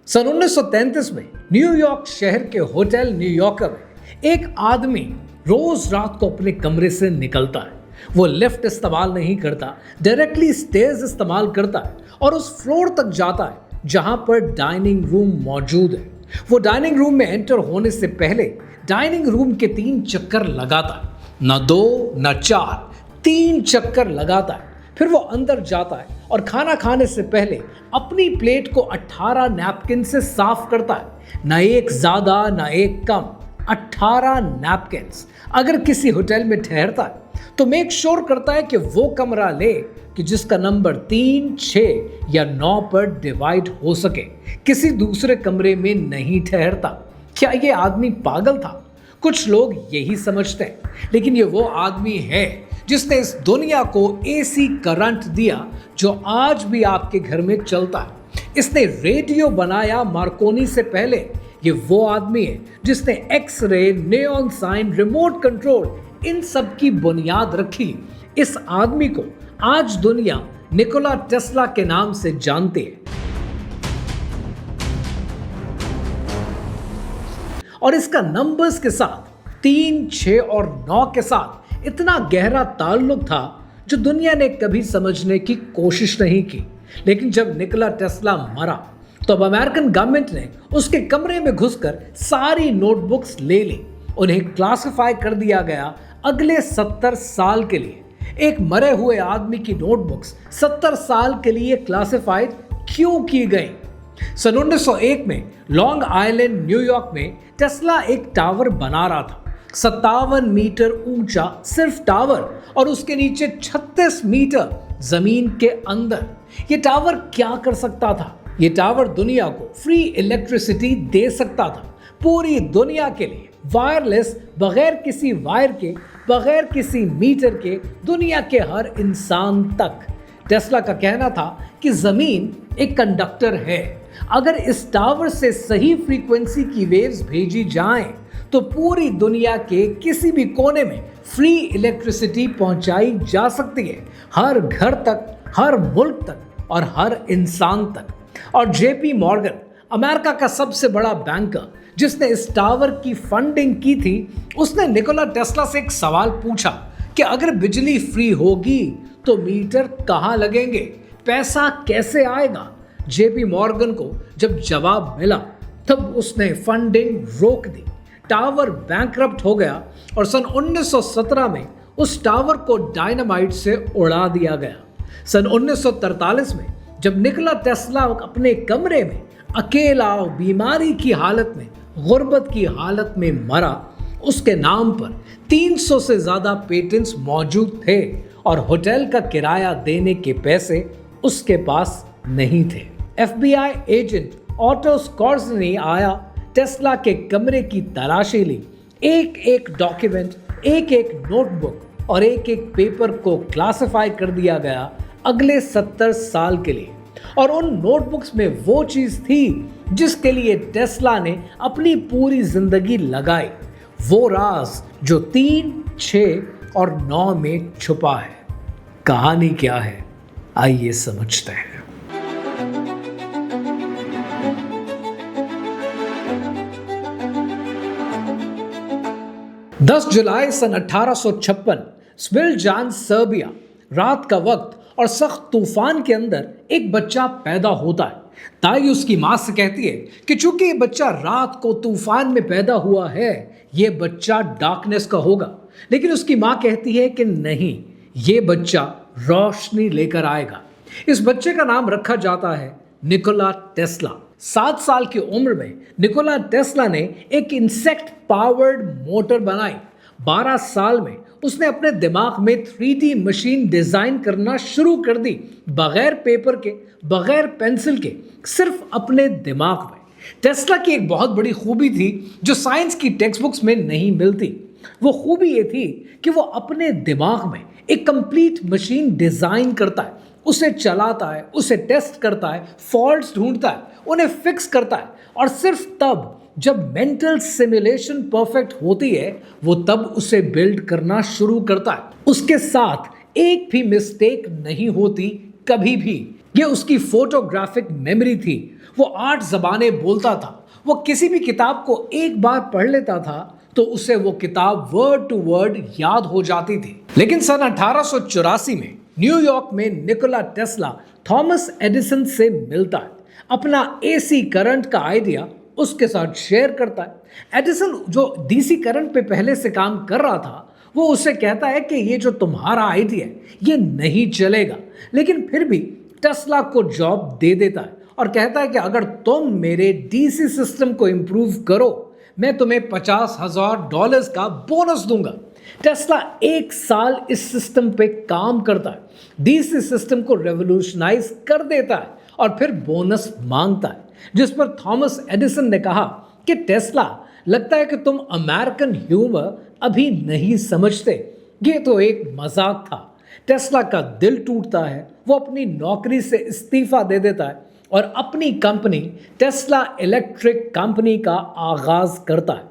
सन 1933 में न्यूयॉर्क शहर के होटल न्यूयॉर्कर में एक आदमी रोज रात को अपने कमरे से निकलता है। वो लिफ्ट इस्तेमाल नहीं करता, डायरेक्टली स्टेयर्स इस्तेमाल करता है और उस फ्लोर तक जाता है जहां पर डाइनिंग रूम मौजूद है। वो डाइनिंग रूम में एंटर होने से पहले डाइनिंग रूम के 3 चक्कर लगाता है, न 2 न 4, 3 चक्कर लगाता है। फिर वो अंदर जाता है और खाना खाने से पहले अपनी प्लेट को 18 नैपकिन से साफ करता है, न एक ज्यादा न एक कम, 18 नैपकिन्स। अगर किसी होटल में ठहरता है तो मेक श्योर करता है कि वो कमरा ले कि जिसका नंबर 3, 6 या 9 पर डिवाइड हो सके, किसी दूसरे कमरे में नहीं ठहरता। क्या ये आदमी पागल था? कुछ लोग यही समझते हैं, लेकिन ये वो आदमी है जिसने इस दुनिया को एसी करंट दिया जो आज भी आपके घर में चलता है। इसने रेडियो बनाया मार्कोनी से पहले। ये वो आदमी है जिसने X-ray, neon sign, remote control, इन सब की बुनियाद रखी। इस आदमी को आज दुनिया निकोला टेस्ला के नाम से जानती है और इसका नंबर्स के साथ 3, 6 और 9 के साथ इतना गहरा ताल्लुक था जो दुनिया ने कभी समझने की कोशिश नहीं की। लेकिन जब निकोला टेस्ला मरा तो अब अमेरिकन गवर्नमेंट ने उसके कमरे में घुसकर सारी नोटबुक्स ले ली। उन्हें क्लासिफाई कर दिया गया अगले 70 साल के लिए। एक मरे हुए आदमी की नोटबुक्स 70 साल के लिए क्लासिफाइड क्यों की गई? सन 1901 में लॉन्ग आइलैंड न्यूयॉर्क में टेस्ला एक टावर बना रहा था, 57 मीटर ऊंचा सिर्फ टावर, और उसके नीचे 36 मीटर जमीन के अंदर। ये टावर क्या कर सकता था? ये टावर दुनिया को फ्री इलेक्ट्रिसिटी दे सकता था, पूरी दुनिया के लिए, वायरलेस, बगैर किसी वायर के, बगैर किसी मीटर के, दुनिया के हर इंसान तक। टेस्ला का कहना था कि जमीन एक कंडक्टर है। अगर इस टावर से सही फ्रीक्वेंसी की वेव्स भेजी जाएं तो पूरी दुनिया के किसी भी कोने में फ्री इलेक्ट्रिसिटी पहुंचाई जा सकती है, हर घर तक, हर मुल्क तक और हर इंसान तक। और जेपी मॉर्गन, अमेरिका का सबसे बड़ा बैंकर जिसने इस टावर की फंडिंग की थी, उसने निकोला टेस्ला से एक सवाल पूछा कि अगर बिजली फ्री होगी तो मीटर कहाँ लगेंगे, पैसा कैसे आएगा? जेपी मॉर्गन को जब जवाब मिला तब उसने फंडिंग रोक दी। टावर बैंकरप्ट हो गया और सन 1917 में उस टावर को डायनामाइट से उड़ा दिया गया। सन 1943 में जब निकोला टेस्ला अपने कमरे में अकेला, बीमारी की हालत में, गुर्बत की हालत में मरा, उसके नाम पर 300 से ज्यादा पेटेंट्स मौजूद थे और होटल का किराया देने के पैसे उसके पास नहीं थे। FBI एजेंट ऑटो स्कॉर्सेनी आया, टेस्ला के कमरे की तलाशी ली, एक एक डॉक्यूमेंट, एक एक नोटबुक और एक एक पेपर को क्लासिफाई कर दिया गया अगले 70 साल के लिए। और उन नोटबुक्स में वो चीज थी जिसके लिए टेस्ला ने अपनी पूरी जिंदगी लगाई, वो राज जो 3, 6 और 9 में छुपा है। कहानी क्या है, आइए समझते हैं। 10 जुलाई सन 1856 स्विल्जान, सर्बिया। रात का वक्त और सख्त तूफान के अंदर एक बच्चा पैदा होता है। दाई उसकी माँ से कहती है कि चूंकि ये बच्चा रात को तूफान में पैदा हुआ है, ये बच्चा डार्कनेस का होगा। लेकिन उसकी माँ कहती है कि नहीं, ये बच्चा रोशनी लेकर आएगा। इस बच्चे का नाम रखा जाता है निकोला टेस्ला। 7 साल की उम्र में निकोला टेस्ला ने एक इंसेक्ट पावर्ड मोटर बनाई। 12 साल में उसने अपने दिमाग में 3D मशीन डिजाइन करना शुरू कर दी, बगैर पेपर के, बगैर पेंसिल के, सिर्फ अपने दिमाग में। टेस्ला की एक बहुत बड़ी खूबी थी जो साइंस की टेक्स्ट बुक्स में नहीं मिलती। वो खूबी ये थी कि वो अपने दिमाग में एक कंप्लीट मशीन डिजाइन करता है, उसे चलाता है, उसे टेस्ट करता है, फॉल्ट्स ढूंढता है, उन्हें फिक्स करता है, और सिर्फ तब जब मेंटल सिमुलेशन परफेक्ट होती है वो तब उसे बिल्ड करना शुरू करता है। उसके साथ एक भी मिस्टेक नहीं होती, कभी भी। ये उसकी फोटोग्राफिक मेमोरी थी। वो 8 जबानें बोलता था। वो किसी भी किताब को एक बार पढ़ लेता था तो उसे वो किताब वर्ड टू वर्ड याद हो जाती थी। लेकिन सन 1884 में न्यूयॉर्क में निकोला टेस्ला थॉमस एडिसन से मिलता है। अपना एसी करंट का आइडिया उसके साथ शेयर करता है। एडिसन जो डीसी करंट पे पहले से काम कर रहा था, वो उससे कहता है कि ये जो तुम्हारा आइडिया है ये नहीं चलेगा, लेकिन फिर भी टेस्ला को जॉब दे देता है और कहता है कि अगर तुम मेरे डीसी सिस्टम को इंप्रूव करो मैं तुम्हें $50,000 का बोनस दूंगा। टेस्ला 1 साल इस सिस्टम पे काम करता है, डीसी सिस्टम को रेवोल्यूशनाइज कर देता है और फिर बोनस मांगता है, जिस पर थॉमस एडिसन ने कहा कि टेस्ला, लगता है कि तुम अमेरिकन ह्यूमर अभी नहीं समझते, ये तो एक मजाक था। टेस्ला का दिल टूटता है। वो अपनी नौकरी से इस्तीफा दे देता है और अपनी कंपनी टेस्ला इलेक्ट्रिक कंपनी का आगाज करता है।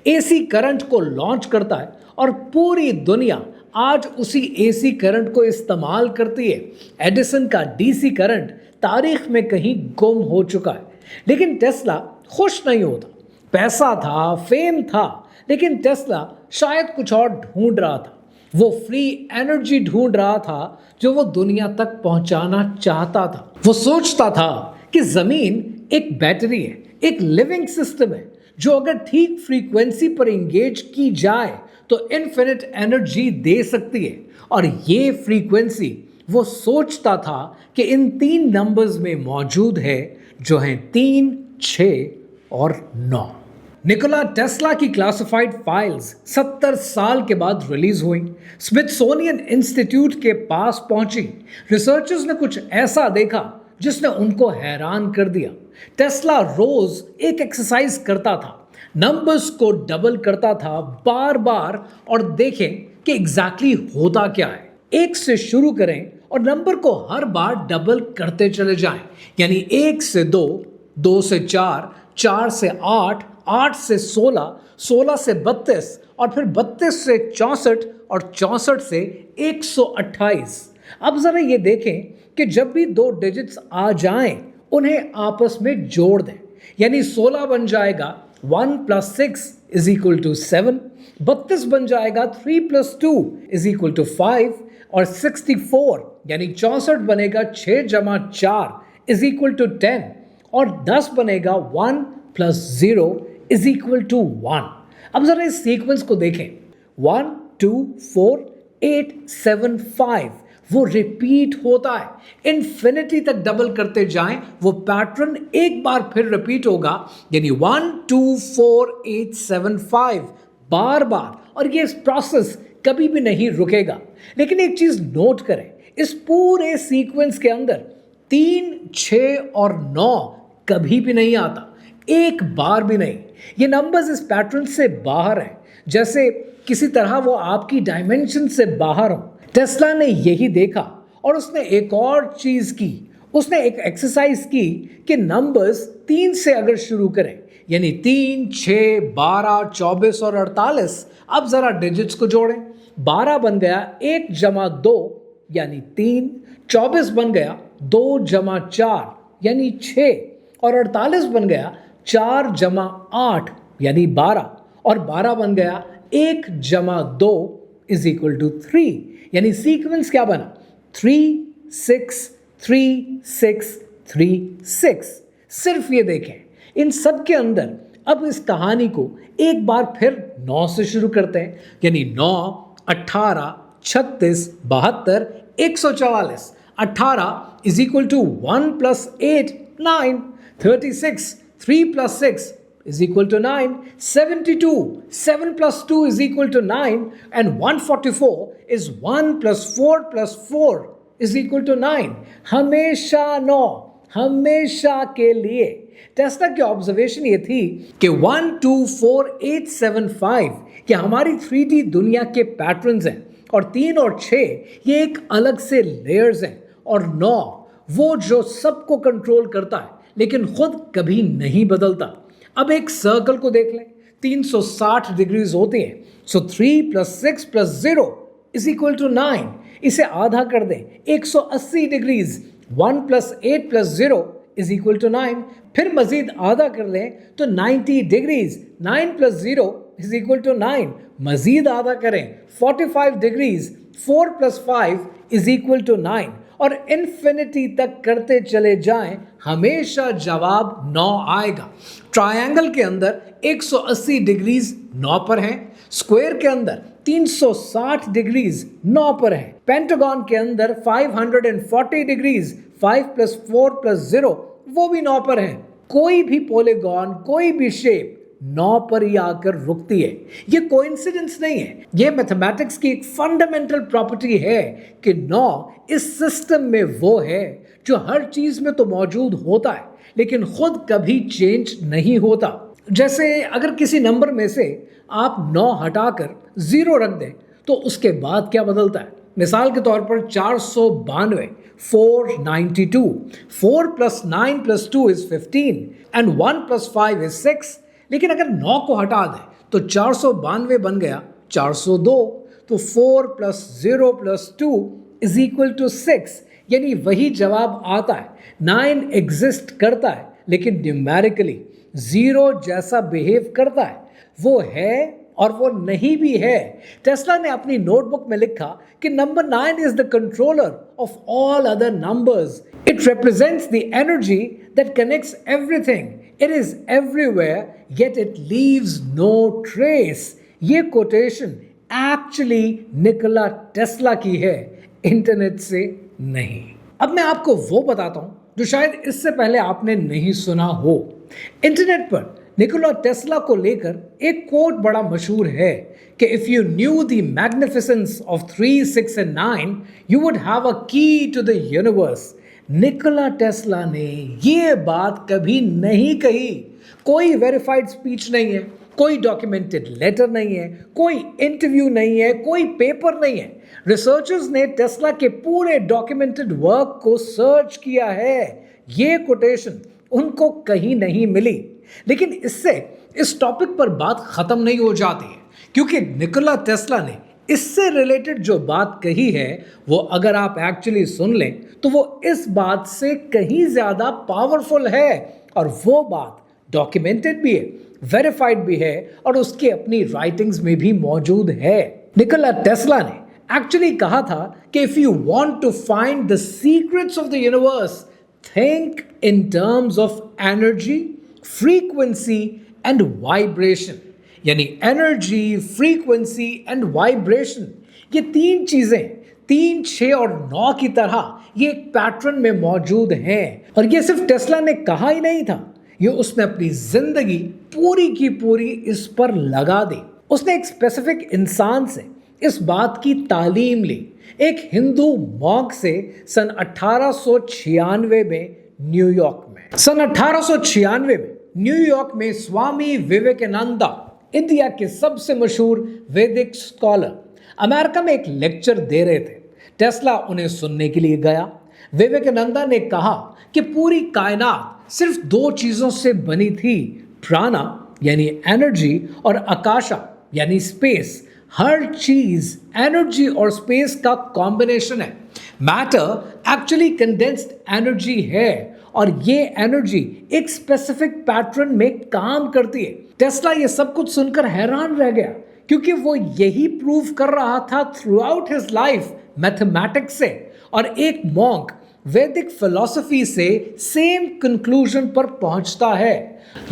एसी करंट को लॉन्च करता है और पूरी दुनिया आज उसी एसी करंट को इस्तेमाल करती है। एडिसन का डीसी करंट तारीख में कहीं गुम हो चुका है, लेकिन टेस्ला खुश नहीं होता। पैसा था, फेम था, लेकिन टेस्ला शायद कुछ और ढूंढ रहा था। वो फ्री एनर्जी ढूंढ रहा था जो वो दुनिया तक पहुंचाना चाहता था। वो सोचता था कि जमीन एक बैटरी है, एक लिविंग सिस्टम है जो अगर ठीक फ्रीक्वेंसी पर एंगेज की जाए तो इन्फिनिट एनर्जी दे सकती है। और ये फ्रीक्वेंसी वो सोचता था कि इन 3 नंबर्स में मौजूद है, जो हैं 3, 6 और 9। निकोला टेस्ला की क्लासिफाइड फाइल्स 70 साल के बाद रिलीज हुई, स्मिथसोनियन इंस्टीट्यूट के पास पहुंची। रिसर्चर्स ने कुछ ऐसा देखा जिसने उनको हैरान कर दिया। टेस्ला रोज एक एक्सरसाइज करता था, नंबर्स को डबल करता था बार बार और देखें कि एग्जैक्टली होता क्या है। 1 से शुरू करें और नंबर को हर बार डबल करते चले जाएं, यानी 1 से 2, 2 से 4, 4 से 8, 8 से 16, 16 से 32 और फिर 32 से 64 और 64 से 128। अब जरा ये देखें कि जब भी 2 डिजिट्स आ जाएं उन्हें आपस में जोड़ दें, यानी 16 बन जाएगा 1 + 6 = 7, 32 बन जाएगा 3 + 2 = 5 और 64 यानी 64 बनेगा 6 + 4 = 10 और 10 बनेगा 1 + 0 = 1। अब जरा इस सीक्वेंस को देखें, 1 2 4 8 7 5 वो रिपीट होता है। इन्फिनिटी तक डबल करते जाएं, वो पैटर्न एक बार फिर रिपीट होगा, यानी 1 2 4 8 7 5 बार बार, और ये प्रोसेस कभी भी नहीं रुकेगा। लेकिन एक चीज नोट करें, इस पूरे सीक्वेंस के अंदर 3 6 और 9 कभी भी नहीं आता, एक बार भी नहीं। ये नंबर्स इस पैटर्न से बाहर हैं, जैसे किसी तरह वो आपकी डायमेंशन से बाहर हो। टेस्ला ने यही देखा और उसने एक और चीज की, उसने एक एक्सरसाइज की कि नंबर्स 3 से अगर शुरू करें, यानी 3 6 12 24 और 48, अब जरा डिजिट्स को जोड़ें। 12 बन गया 1 + 2 यानी 3, 24 बन गया 2 + 4 यानी 6 और 48 बन गया 4 + 8 यानी 12 और 12 बन गया 1 + 2 = 3, यानी सीक्वेंस क्या बना, 3 6 3 6 3 6। सिर्फ ये देखें, इन सब के अंदर अब इस कहानी को एक बार फिर 9 से शुरू करते हैं, यानी 9 18 36 72 144। 18 = 1 + 8 9, 36 3 + 6 = 9, 72 7 + 2 = 9 and 144 is 1 + 4 + 4 = 9। हमेशा 9, हमेशा के लिए। टेस्ला की ऑब्जर्वेशन ये थी कि 1 2 4 8 7 5 ये हमारी 3D दुनिया के पैटर्न्स हैं और 3 और 6 ये एक अलग से लेयर्स हैं, और 9 वो जो सबको कंट्रोल करता है लेकिन खुद कभी नहीं बदलता। अब एक सर्कल को देख लें, 360 डिग्रीज होती हैं, सो 3 + 6 + 0 = 9। इसे आधा कर दें, 180 degrees 1 plus 8 plus 0 is equal to 9। फिर मजीद आधा कर लें तो 90 degrees, 9 plus 0 is equal to 9। मजीद आधा करें 45 degrees, 4 plus 5 is equal to 9। और इन्फिनिटी तक करते चले जाएं, हमेशा जवाब 9 आएगा। ट्रायंगल के अंदर 180 डिग्रीज 9 पर हैं, स्क्वायर के अंदर 360 डिग्रीज 9 पर है, पेंटागन के अंदर 540 डिग्रीज 5 प्लस 4 प्लस 0 वो भी 9 पर है। कोई भी पॉलीगॉन, कोई भी शेप 9 पर ही आकर रुकती है। ये कोइंसिडेंस नहीं है, ये मैथमेटिक्स की एक फंडामेंटल प्रॉपर्टी है कि 9 इस सिस्टम में वो है जो हर चीज में तो मौजूद होता है लेकिन खुद कभी चेंज नहीं होता। जैसे अगर किसी नंबर में से आप 9 हटाकर 0 रख दें तो उसके बाद क्या बदलता है। मिसाल के तौर पर 492, 492, 4 plus 9 plus 2 is 15 and 1 plus 5 is 6। लेकिन अगर 9 को हटा दें तो 492 बन गया 402, तो 4 plus 0 plus 2 is equal to 6, यानी वही जवाब आता है। 9 एग्जिस्ट करता है लेकिन न्यूमेरिकली 0 जैसा बिहेव करता है, वो है और वो नहीं भी है। टेस्ला ने अपनी नोटबुक में लिखा कि number 9 is the controller of all other numbers. It represents the energy that connects everything. It is everywhere yet it leaves no trace. ये कोटेशन एक्चुअली निकोला टेस्ला की है, इंटरनेट से नहीं। अब मैं आपको वो बताता हूं जो शायद इससे पहले आपने नहीं सुना हो। इंटरनेट पर निकोला टेस्ला को लेकर एक कोट बड़ा मशहूर है कि if you knew the magnificence of 3, 6 and 9 you would have a key to the universe. Nikola Tesla ने ये बात कभी नहीं कही। कोई वेरीफाइड स्पीच नहीं है, कोई डॉक्यूमेंटेड लेटर नहीं है, कोई इंटरव्यू नहीं है, कोई पेपर नहीं है। रिसर्चर्स ने टेस्ला के पूरे डॉक्यूमेंटेड वर्क को सर्च किया है। ये कोटेशन उनको कहीं नहीं मिली। लेकिन इससे इस टॉपिक पर बात खत्म नहीं हो जाती है, क्योंकि निकोला टेस्ला ने इससे रिलेटेड जो बात कही है वो अगर आप एक्चुअली सुन लें तो वो इस बात से कहीं ज्यादा पावरफुल है। और वो बात डॉक्यूमेंटेड भी है, वेरीफाइड भी है और उसकी अपनी राइटिंग्स में भी मौजूद है। निकोला टेस्ला ने एक्चुअली कहा था कि if you want to find the secrets of the universe, think in terms of energy, frequency and vibration. यानी एनर्जी, फ्रीक्वेंसी एंड वाइब्रेशन, ये 3 चीजें 3, 6 और 9 की तरह ये एक पैटर्न में मौजूद हैं। और ये सिर्फ टेस्ला ने कहा ही नहीं था, ये उसने अपनी जिंदगी पूरी की पूरी इस पर लगा दी। उसने एक स्पेसिफिक इंसान से इस बात की तालीम ली, एक हिंदू मॉन्क से सन 1896 में न्यूयॉर्क में। सन 1896 में न्यूयॉर्क में स्वामी विवेकानंदा, इंडिया के सबसे मशहूर वैदिक स्कॉलर, अमेरिका में एक लेक्चर दे रहे थे। टेस्ला उन्हें सुनने के लिए गया। विवेकानंदा ने कहा कि पूरी कायनात सिर्फ 2 चीजों से बनी थी, प्राणा यानी एनर्जी और आकाशा यानी स्पेस। हर चीज एनर्जी और स्पेस का कॉम्बिनेशन है। मैटर एक्चुअली कंडेंस्ड एनर्जी है और ये एनर्जी एक स्पेसिफिक पैटर्न में काम करती है। टेस्ला ये सब कुछ सुनकर हैरान रह गया, क्योंकि वो यही प्रूव कर रहा था through out his life mathematics से। और एक मॉन्क वैदिक फिलॉसफी से सेम कंक्लूजन पर पहुंचता है।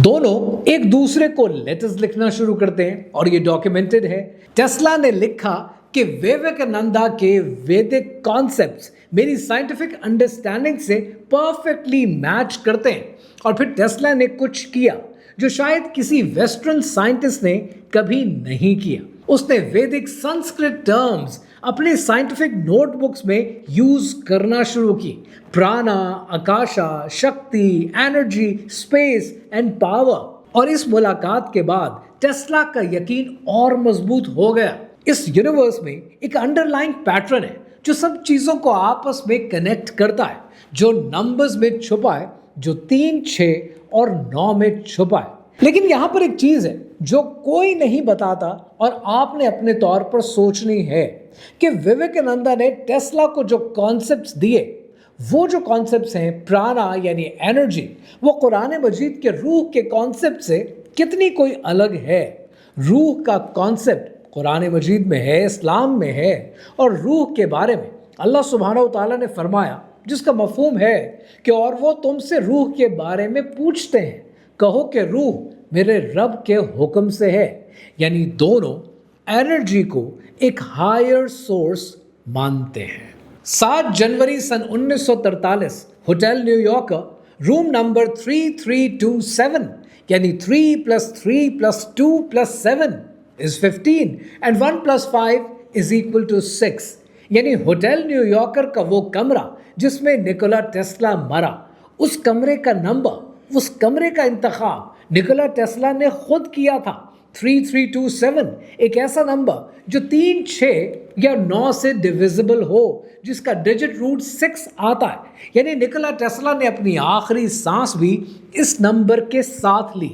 दोनों एक दूसरे को लेटर्स लिखना शुरू करते हैं और ये डॉक्यूमेंटेड है। टेस्ला ने लिखा कि विवेकानंदा के वैदिक कॉन्सेप्ट्स मेरी साइंटिफिक अंडरस्टैंडिंग से परफेक्टली मैच करते हैं। और फिर टेस्ला ने कुछ किया जो शायद किसी वेस्टर्न साइंटिस्ट ने कभी नहीं किया। उसने वैदिक संस्कृत टर्म्स अपने साइंटिफिक नोटबुक्स में यूज करना शुरू की। प्राणा, आकाशा, शक्ति, एनर्जी, स्पेस एंड पावर। और इस मुलाकात के बाद टेस्ला का यकीन और मजबूत हो गया। इस यूनिवर्स में एक अंडरलाइन पैटर्न है जो सब चीजों को आपस में कनेक्ट करता है, जो नंबर्स में छुपा है, जो 3, 6 और 9 में छुपा है। लेकिन यहां पर एक चीज है जो कोई नहीं बताता और आपने अपने तौर पर सोचनी है कि विवेकानंदा ने टेस्ला को जो कॉन्सेप्ट्स दिए वो जो कॉन्सेप्ट्स हैं प्राणा यानी एनर्जी, वो कुरान मजीद के रूह के कॉन्सेप्ट से कितनी कोई अलग है। रूह का कॉन्सेप्ट कुरान मजीद में है, इस्लाम में है, और रूह के बारे में अल्लाह सुब्हानहू तआला ने फरमाया, जिसका मफहूम है कि और वो तुमसे रूह के बारे में पूछते हैं, कहो कि रूह मेरे रब के हुक्म से है। यानी दोनों एनर्जी को एक हायर सोर्स मानते हैं। 7 जनवरी सन 1943 होटल न्यूयॉर्क रूम नंबर 3327 यानी 3 + 3 + 2 + 7 is 15 and 1 + 5 is equal to 6 यानी होटल न्यूयॉर्कर का वो कमरा जिसमें निकोला टेस्ला मरा, उस कमरे का नंबर, उस कमरे का इंतखाब निकोला टेस्ला ने खुद किया था। 3327 एक ऐसा नंबर जो 3, 6 या 9 से डिविजिबल हो, जिसका डिजिट रूट 6 आता है। यानी निकोला टेस्ला ने अपनी आखिरी सांस भी इस नंबर के साथ ली।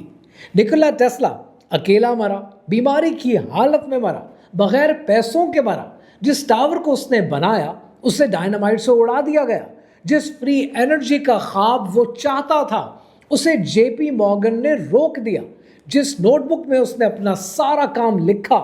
निकोला टेस्ला अकेला मरा, बीमारी की हालत में मरा, बगैर पैसों के मरा। जिस टावर को उसने बनाया उसे डायनामाइट से उड़ा दिया गया। जिस फ्री एनर्जी का ख्वाब वो चाहता था उसे जेपी मॉर्गन ने रोक दिया। जिस नोटबुक में उसने अपना सारा काम लिखा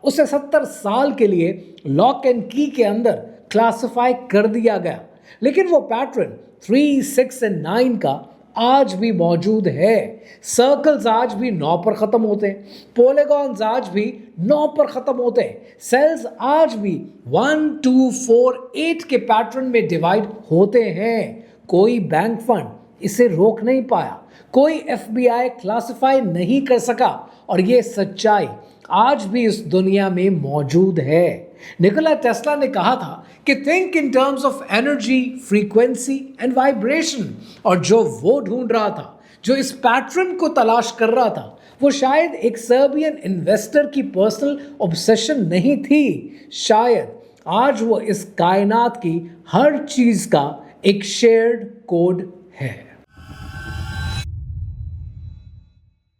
उसे 70 साल के लिए लॉक एंड की के अंदर क्लासिफाई कर दिया गया। लेकिन वो पैटर्न 3, 6 और 9 का आज भी मौजूद है। सर्कल्स आज भी 9 पर ख़त्म होते हैं, पॉलीगॉन्स आज भी 9 पर ख़त्म होते हैं, सेल्स आज भी 1, 2, 4, 8 के पैटर्न में डिवाइड होते हैं। कोई बैंक फंड इसे रोक नहीं पाया, कोई FBI क्लासिफाई नहीं कर सका, और ये सच्चाई आज भी इस दुनिया में मौजूद है। निकोला टेस्ला ने कहा था कि think in terms of energy, frequency and vibration, और जो वो ढूंढ रहा था, जो इस पैटर्न को तलाश कर रहा था, वो शायद एक सर्बियन इन्वेस्टर की पर्सनल ऑब्सेशन नहीं थी। शायद आज वो इस कायनात की हर चीज का एक शेयर्ड कोड है।